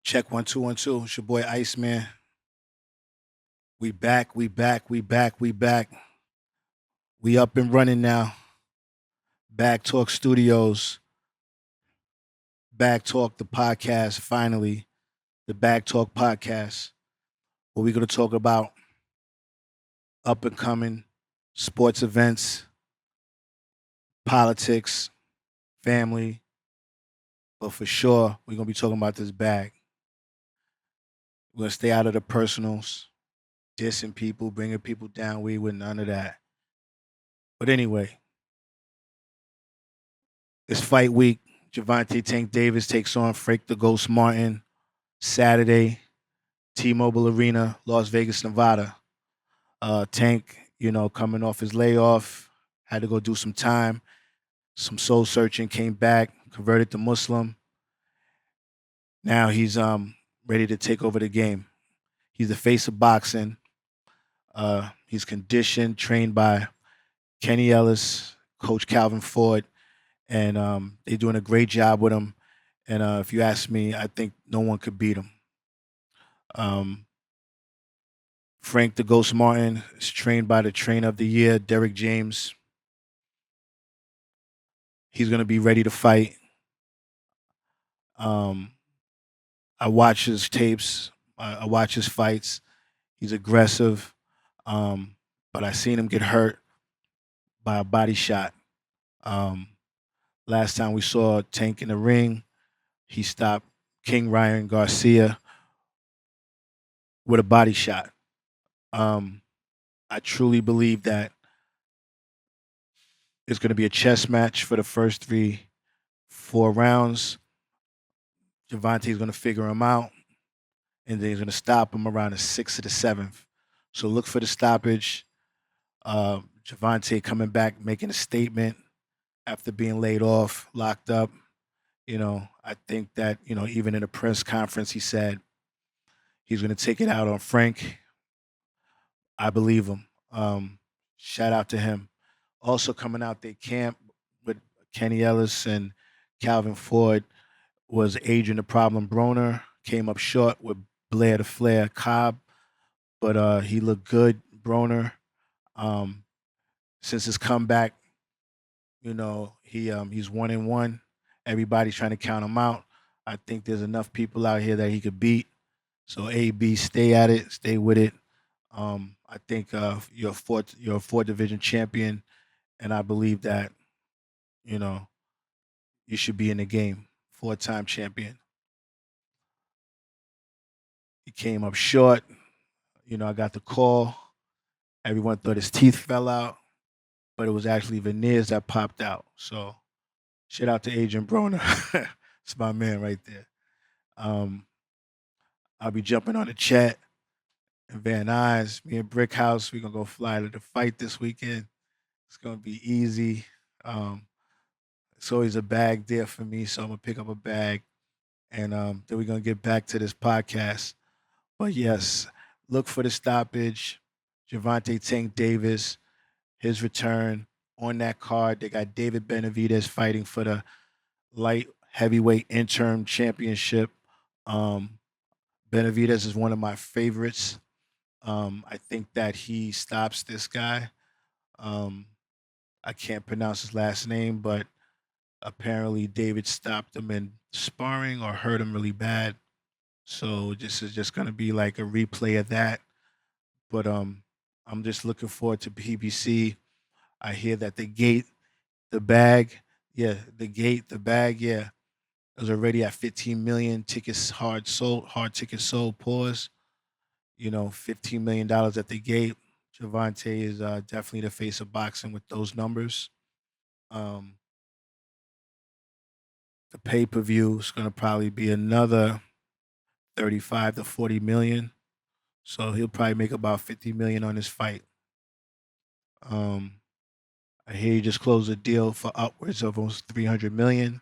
Check 1 2 1 2. It's your boy Iceman. We back. We back. We back. We back. We up and running now. Back Talk Studios. Back Talk the podcast. Finally, the Back Talk podcast. Where we're gonna talk about up and coming sports events, politics, family. But for sure, we're gonna be talking about this bag. We're gonna stay out of the personals, dissing people, bringing people down. We with none of that. But anyway, it's fight week. Gervonta Tank Davis takes on Frank the Ghost Martin Saturday, T-Mobile Arena, Las Vegas, Nevada. Tank, coming off his layoff, had to go do some time, some soul searching, came back, converted to Muslim. Now he's ready to take over the game. He's the face of boxing. He's conditioned, trained by Kenny Ellis, Coach Calvin Ford, and they're doing a great job with him. And if you ask me, I think no one could beat him. Um, Frank the Ghost Martin is trained by the trainer of the year, Derek James. He's going to be ready to fight. Um, I watch his tapes. I watch his fights. He's aggressive, um, but I seen him get hurt by a body shot. Um, Last time we saw Tank in the ring, he stopped King Ryan Garcia with a body shot. Um, I truly believe that it's going to be a chess match for the first 4 rounds. Gervonta's going to figure him out, and then he's going to stop him around the sixth or the seventh. So look for the stoppage. Gervonta coming back, making a statement after being laid off, locked up. I think that even in a press conference, he said he's going to take it out on Frank. I believe him. Shout out to him. Also coming out their camp with Kenny Ellis and Calvin Ford was Adrian the Problem Broner. Came up short with Blair the Flair Cobb, but he looked good, Broner. Um, since his comeback, he's 1-1. Everybody's trying to count him out. I think there's enough people out here that he could beat. So AB, stay at it, stay with it. I think you're a four division champion, and I believe that you know you should be in the game. 4-time champion. He came up short. I got the call. Everyone thought his teeth fell out, but it was actually veneers that popped out. So shout out to Adrian Broner. It's my man right there. Um, I'll be jumping on the chat and Van Nuys. Me and Brickhouse, we're gonna go fly to the fight this weekend. It's gonna be easy. Um, it's always a bag there for me, so I'm gonna pick up a bag, and then we're gonna get back to this podcast. But yes, look for the stoppage. Gervonta Tank Davis, his return on that card. They got David Benavidez fighting for the light heavyweight interim championship. Um, Benavidez is one of my favorites. I think that he stops this guy. Um, I can't pronounce his last name, but apparently David stopped him in sparring or hurt him really bad. So this is just gonna be like a replay of that. But I'm just looking forward to PBC. I hear that the bag, yeah, the bag, yeah, is already at 15 million tickets hard tickets sold. Pause. $15 million at the gate. Gervonta is definitely the face of boxing with those numbers. Um, the pay per view is going to probably be another 35 to 40 million. So he'll probably make about 50 million on this fight. Um, I hear he just closed a deal for upwards of almost 300 million.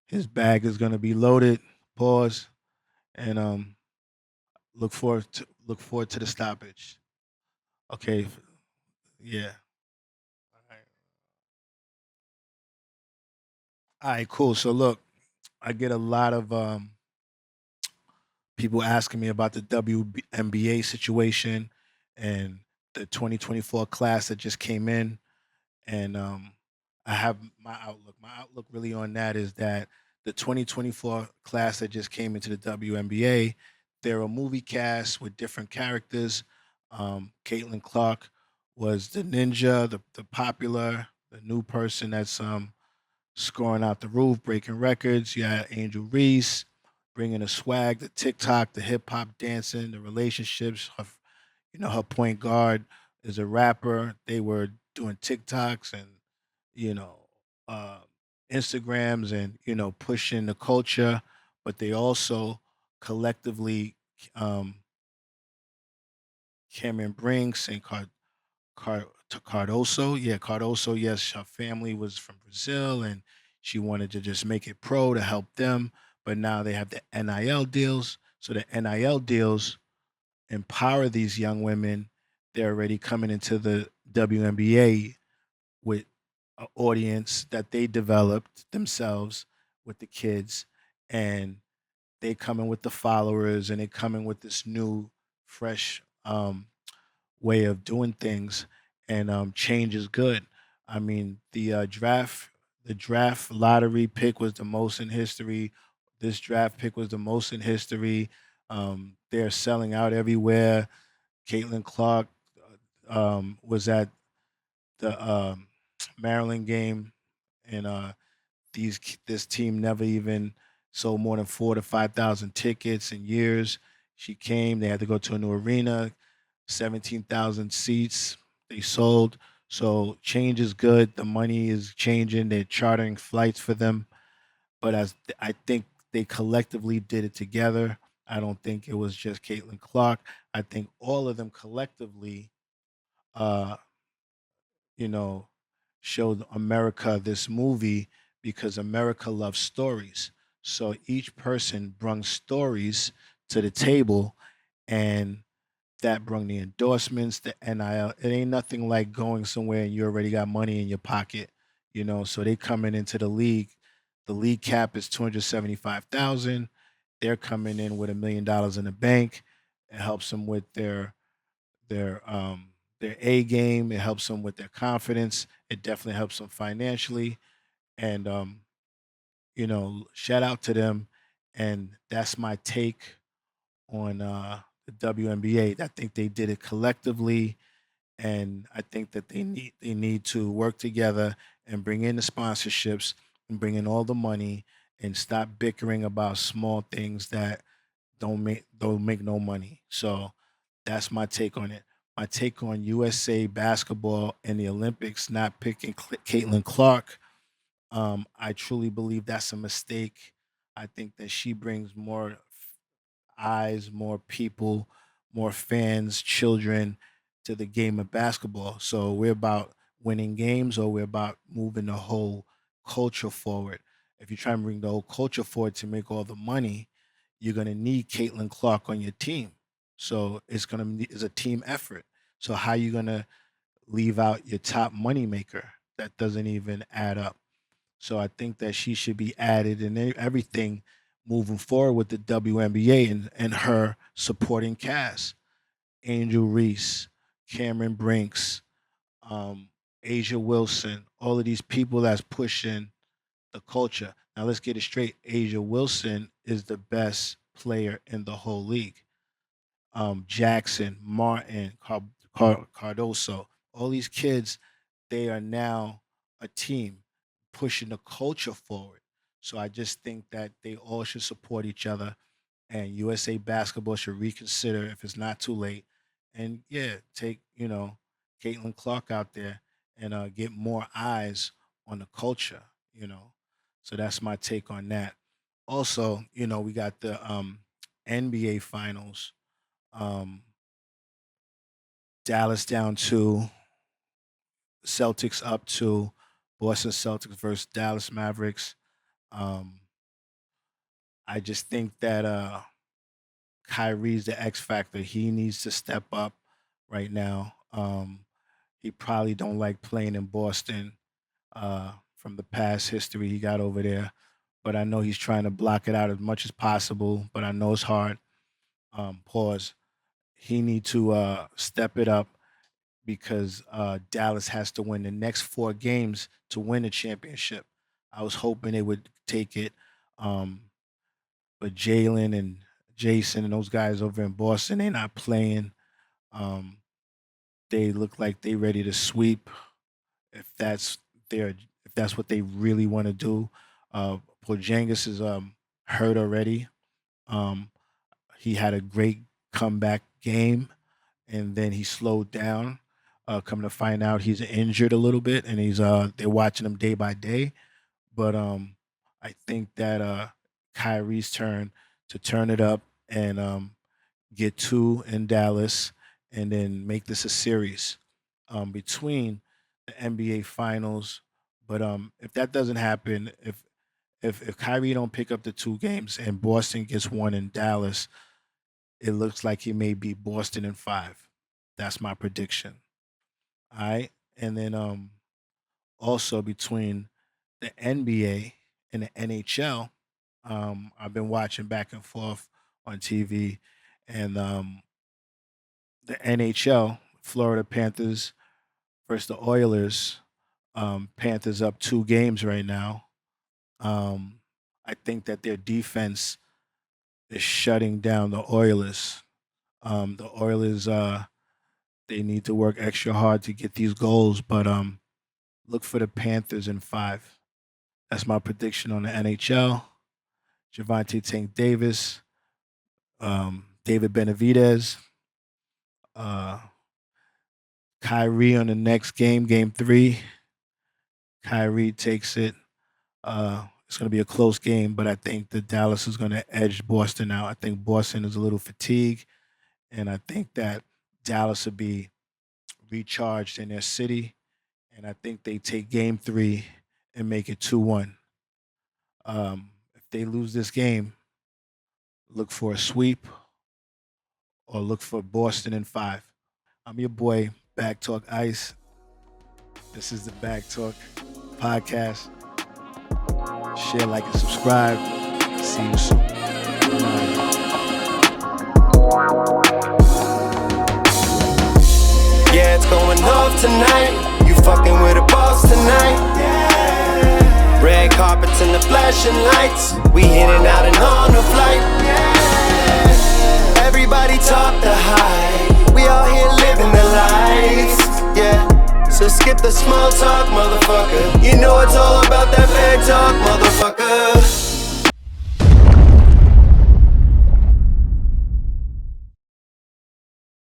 His bag is going to be loaded. Pause and look forward to the stoppage. Okay, yeah. All right, cool. So look, I get a lot of People asking me about the WNBA situation and the 2024 class that just came in, and I have my outlook. My outlook really on that is that the 2024 class that just came into the WNBA, they're a movie cast with different characters. Caitlin Clark was the ninja, the popular, the new person that's scoring out the roof, breaking records. You had Angel Reese bringing the swag, the TikTok, the hip hop dancing, the relationships. Her point guard is a rapper. They were doing TikToks and you know uh, Instagrams and pushing the culture, but they also collectively um, Cameron Brinks and Cardoso. Yeah, Cardoso. Yes, her family was from Brazil, and she wanted to just make it pro to help them. But now they have the NIL deals. So the NIL deals empower these young women. They're already coming into the WNBA with an audience that they developed themselves with the kids, and they come in with the followers, and they come in with this new, fresh way of doing things, and change is good. I mean, the draft lottery pick was the most in history. This draft pick was the most in history. They're selling out everywhere. Caitlin Clark was at the Maryland game, and this team never even sold more than 4 to 5 thousand tickets in years. She came. They had to go to a new arena, 17,000 seats. They sold. So change is good. The money is changing. They're chartering flights for them. But as I think they collectively did it together. I don't think it was just Caitlin Clark. I think all of them collectively uh, you know, showed America this movie because America loves stories. So each person brung stories to the table, and that brung the endorsements, the NIL. It ain't nothing like going somewhere and you already got money in your pocket, So they coming into the league. The league cap is 275,000. They're coming in with $1 million in the bank. It helps them with their um their A game. It helps them with their confidence. It definitely helps them financially. And shout out to them. And that's my take on the WNBA. I think they did it collectively, and I think that they need to work together and bring in the sponsorships and bring in all the money and stop bickering about small things that don't make no money. So that's my take on it. My take on USA basketball and the Olympics not picking Caitlin Clark. I truly believe that's a mistake. I think that she brings more eyes, more people, more fans, children to the game of basketball. So we're about winning games, or we're about moving the whole culture forward. If you try and bring the whole culture forward to make all the money, you're gonna need Caitlin Clark on your team. So it's a team effort. So how you gonna leave out your top money maker? That doesn't even add up. So I think that she should be added in everything moving forward with the WNBA, and her supporting cast. Angel Reese, Cameron Brinks, um, Asia Wilson, all of these people that's pushing the culture. Now let's get it straight. Asia Wilson is the best player in the whole league. Jackson, Martin, Cardoso, all these kids, they are now a team pushing the culture forward. So I just think that they all should support each other, and USA basketball should reconsider if it's not too late. And yeah, take, Caitlin Clark out there and get more eyes on the culture. So that's my take on that. Also, we got the NBA finals. Um, Dallas down 2, Celtics up 2, Boston Celtics versus Dallas Mavericks. Um, I just think that Kyrie's the X factor. He needs to step up right now. He probably don't like playing in Boston from the past history he got over there, but I know he's trying to block it out as much as possible. But I know it's hard. pause. He need to step it up because Dallas has to win the next 4 games to win the championship. I was hoping they would take it, um, but Jalen and Jason and those guys over in Boston, they're not playing. Um, they look like they ready to sweep if that's their if that's what they really want to do. Porzingis is hurt already. Um, he had a great comeback game, and then he slowed down. Coming to find out, he's injured a little bit, and he's they're watching him day by day. But I think that Kyrie's turn to turn it up and get 2 in Dallas, and then make this a series between the NBA Finals. But if that doesn't happen, if Kyrie don't pick up the 2 games and Boston gets 1 in Dallas, it looks like he may beat Boston in 5. That's my prediction. All right, and then also between the NBA and the NHL, I've been watching back and forth on TV, and the NHL, Florida Panthers versus the Oilers. Panthers up 2 games right now. Um, I think that their defense is shutting down the Oilers. The Oilers, they need to work extra hard to get these goals, but look for the Panthers in 5. That's my prediction on the NHL. Gervonta Tank Davis, David Benavidez, uh, Kyrie on the next game, game 3. Kyrie takes it. It's going to be a close game, but I think that Dallas is going to edge Boston out. I think Boston is a little fatigued, and I think that Dallas will be recharged in their city, and I think they take game 3 and make it 2-1. If they lose this game, look for a sweep or look for Boston in 5. I'm your boy, Back Talk Ice. This is the Back Talk podcast. Share, like, and subscribe. See you soon. Yeah, it's going off tonight. You fucking with a boss tonight. Yeah. Red carpets and the flashing lights. We in and out and on the flight. Yeah. Everybody talk the hype. We all here living the life. Yeah. So skip the small talk, motherfucker.